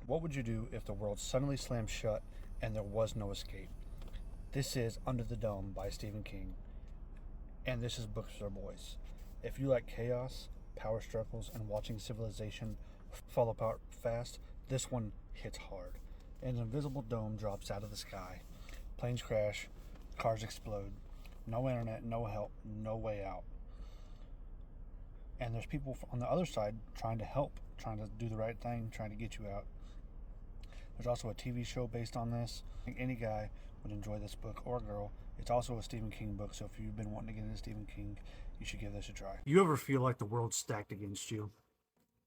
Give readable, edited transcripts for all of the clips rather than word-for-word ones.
What would you do if the world suddenly slammed shut and there was no escape? This is Under the Dome by Stephen King, and this is Books for Boys. If you like chaos, power struggles, and watching civilization fall apart fast, this one hits hard. An invisible dome drops out of the sky. Planes crash, cars explode. No internet, no help, no way out. And there's people on the other side trying to help, trying to do the right thing, trying to get you out. There's also a TV show based on this. I think any guy would enjoy this book, or girl. It's also a Stephen King book, so if you've been wanting to get into Stephen King, you should give this a try. You ever feel like the world's stacked against you?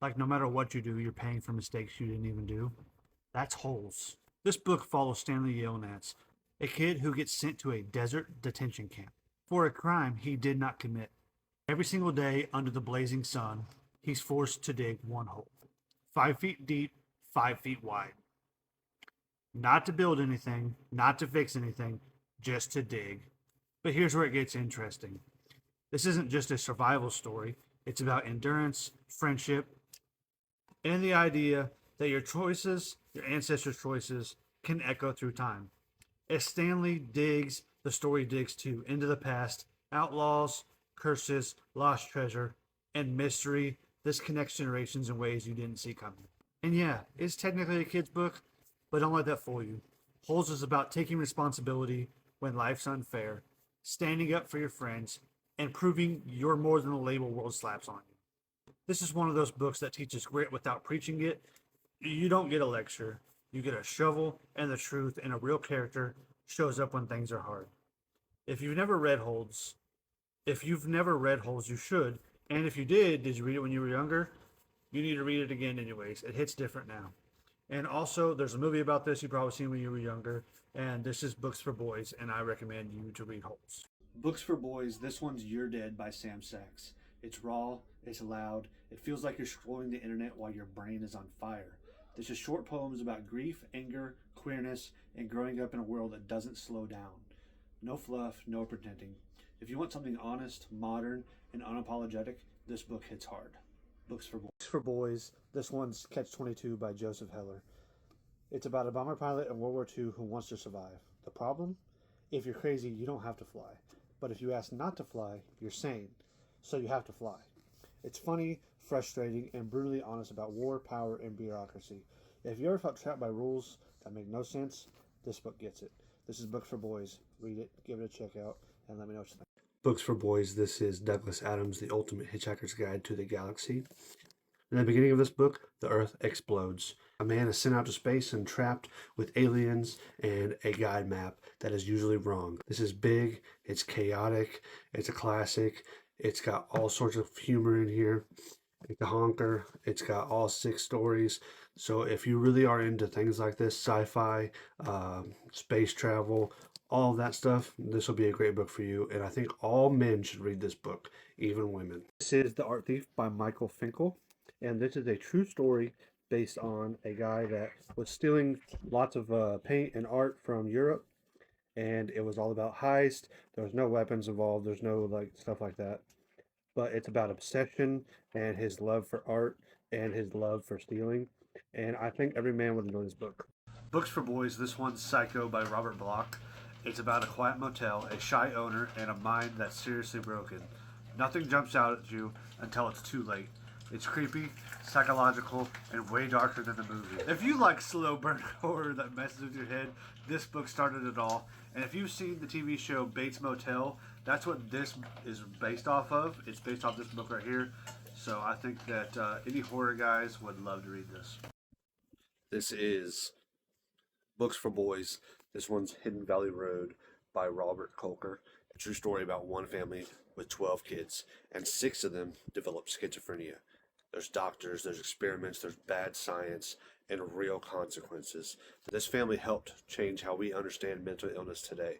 Like no matter what you do, you're paying for mistakes you didn't even do? That's Holes. This book follows Stanley Yelnats, a kid who gets sent to a desert detention camp for a crime he did not commit. Every single day under the blazing sun, he's forced to dig one hole, 5 feet deep, 5 feet wide. Not to build anything, not to fix anything, just to dig. But here's where it gets interesting. This isn't just a survival story. It's about endurance, friendship, and the idea that your choices, your ancestors' choices, can echo through time. As Stanley digs, the story digs too, into the past, outlaws, curses, lost treasure, and mystery. This connects generations in ways you didn't see coming. And yeah, it's technically a kid's book, but don't let that fool you. Holes is about taking responsibility when life's unfair, standing up for your friends, and proving you're more than the label world slaps on you. This is one of those books that teaches grit without preaching it. You don't get a lecture. You get a shovel and the truth, and a real character shows up when things are hard. If you've never read Holes, you should. And if you did you read it when you were younger? You need to read it again anyways. It hits different now. And also, there's a movie about this you've probably seen when you were younger, and this is Books for Boys, and I recommend you to read Holes. Books for Boys, this one's You're Dead by Sam Sachs. It's raw, it's loud, it feels like you're scrolling the internet while your brain is on fire. This is short poems about grief, anger, queerness, and growing up in a world that doesn't slow down. No fluff, no pretending. If you want something honest, modern, and unapologetic, this book hits hard. Books for Boys, this one's Catch-22 by Joseph Heller. It's about a bomber pilot in World War II who wants to survive. The problem? If you're crazy, you don't have to fly. But if you ask not to fly, you're sane. So you have to fly. It's funny, frustrating, and brutally honest about war, power, and bureaucracy. If you ever felt trapped by rules that make no sense, this book gets it. This is Books for Boys. Read it, give it a check out, and let me know what you think. Books for Boys, this is Douglas Adams' The Ultimate Hitchhiker's Guide to the Galaxy. In the beginning of this book, the Earth explodes. A man is sent out to space and trapped with aliens and a guide map that is usually wrong. This is big, it's chaotic, it's a classic, it's got all sorts of humor in here. It's a honker, it's got all 6 stories. So if you really are into things like this, sci-fi, space travel, all of that stuff, this will be a great book for you. And I think all men should read this book, even women. This is The Art Thief by Michael Finkel. And this is a true story based on a guy that was stealing lots of paint and art from Europe. And it was all about heist. There was no weapons involved. There's no stuff like that. But it's about obsession and his love for art and his love for stealing. And I think every man would enjoy this book. Books for Boys, this one's Psycho by Robert Bloch. It's about a quiet motel, a shy owner, and a mind that's seriously broken. Nothing jumps out at you until it's too late. It's creepy, psychological, and way darker than the movie. If you like slow burn horror that messes with your head, this book started it all. And if you've seen the TV show Bates Motel, that's what this is based off of. It's based off this book right here. So I think that any horror guys would love to read this. This is Books for Boys. This one's Hidden Valley Road by Robert Kolker. A true story about one family with 12 kids, and 6 of them develop schizophrenia. There's doctors, there's experiments, there's bad science, and real consequences. This family helped change how we understand mental illness today.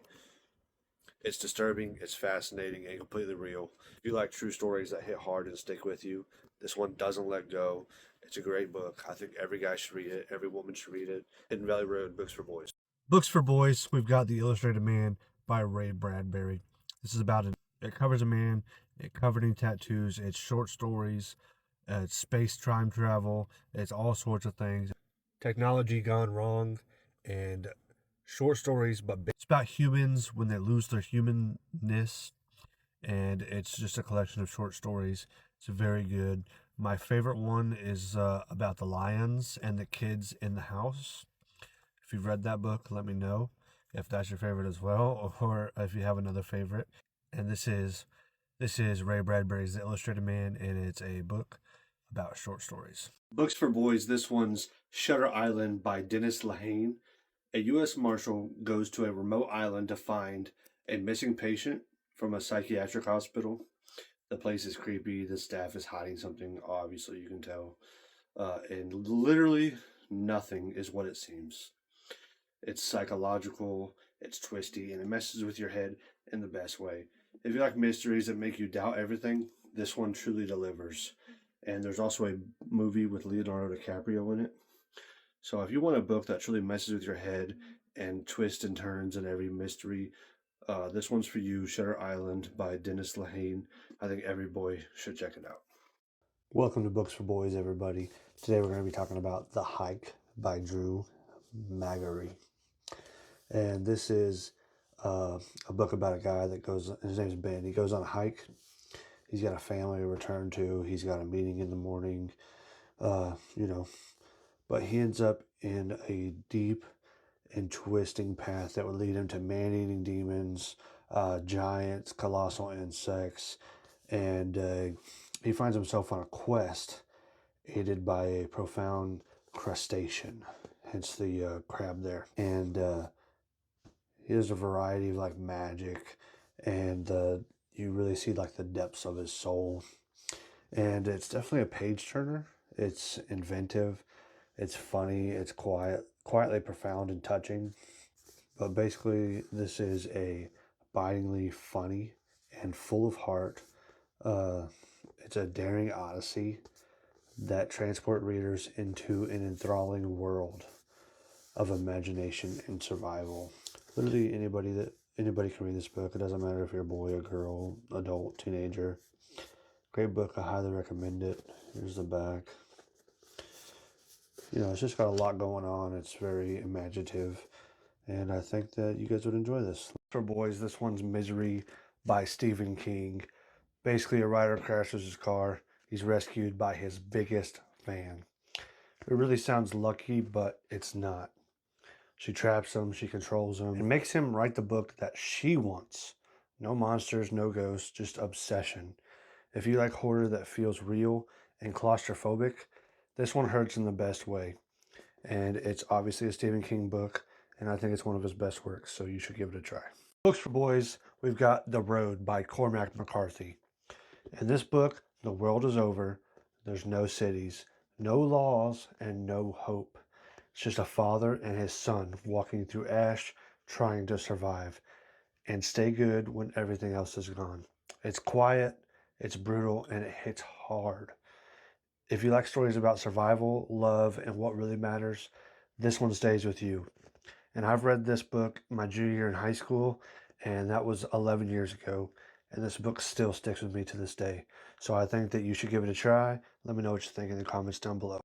It's disturbing, it's fascinating, and completely real. If you like true stories that hit hard and stick with you, this one doesn't let go. It's a great book. I think every guy should read it. Every woman should read it. Hidden Valley Road, Books for Boys. Books for Boys, we've got The Illustrated Man by Ray Bradbury. This is about it covers a man, it covered in tattoos, it's short stories, it's space time travel, it's all sorts of things. technology gone wrong, and short stories, but it's about humans when they lose their humanness, and it's just a collection of short stories. It's very good. My favorite one is about the lions and the kids in the house. If you've read that book, let me know if that's your favorite as well, or if you have another favorite. And this is Ray Bradbury's The Illustrated Man, and it's a book about short stories. Books for boys. This one's Shutter Island by Dennis Lehane. A U.S. Marshal goes to a remote island to find a missing patient from a psychiatric hospital. The place is creepy. The staff is hiding something. Obviously, you can tell. And literally nothing is what it seems. It's psychological, it's twisty, and it messes with your head in the best way. If you like mysteries that make you doubt everything, this one truly delivers. And there's also a movie with Leonardo DiCaprio in it. So if you want a book that truly messes with your head and twists and turns in every mystery, this one's for you, Shutter Island by Dennis Lehane. I think every boy should check it out. Welcome to Books for Boys, everybody. Today we're going to be talking about The Hike by Drew Magary. And this is a book about a guy that goes, his name's Ben. He goes on a hike. He's got a family to return to. He's got a meeting in the morning, but he ends up in a deep and twisting path that would lead him to man-eating demons, giants, colossal insects, and he finds himself on a quest aided by a profound crustacean, hence the crab there. And there's a variety of like magic, and you really see like the depths of his soul. And it's definitely a page turner. It's inventive, it's funny, it's quietly profound and touching. But basically, this is a bitingly funny and full of heart. It's a daring odyssey that transport readers into an enthralling world of imagination and survival. Literally anybody can read this book. It doesn't matter if you're a boy, a girl, adult, teenager. Great book. I highly recommend it. Here's the back. It's just got a lot going on. It's very imaginative, and I think that you guys would enjoy this. For boys, this one's Misery by Stephen King. Basically, a writer crashes his car. He's rescued by his biggest fan. It really sounds lucky, but it's not. She traps him, she controls him, and makes him write the book that she wants. No monsters, no ghosts, just obsession. If you like horror that feels real and claustrophobic, this one hurts in the best way. And it's obviously a Stephen King book, and I think it's one of his best works, so you should give it a try. Books for boys, we've got The Road by Cormac McCarthy. In this book, the world is over. There's no cities, no laws, and no hope. It's just a father and his son walking through ash, trying to survive and stay good when everything else is gone. It's quiet, it's brutal, and it hits hard. If you like stories about survival, love, and what really matters, this one stays with you. And I've read this book my junior year in high school, and that was 11 years ago. And this book still sticks with me to this day. So I think that you should give it a try. Let me know what you think in the comments down below.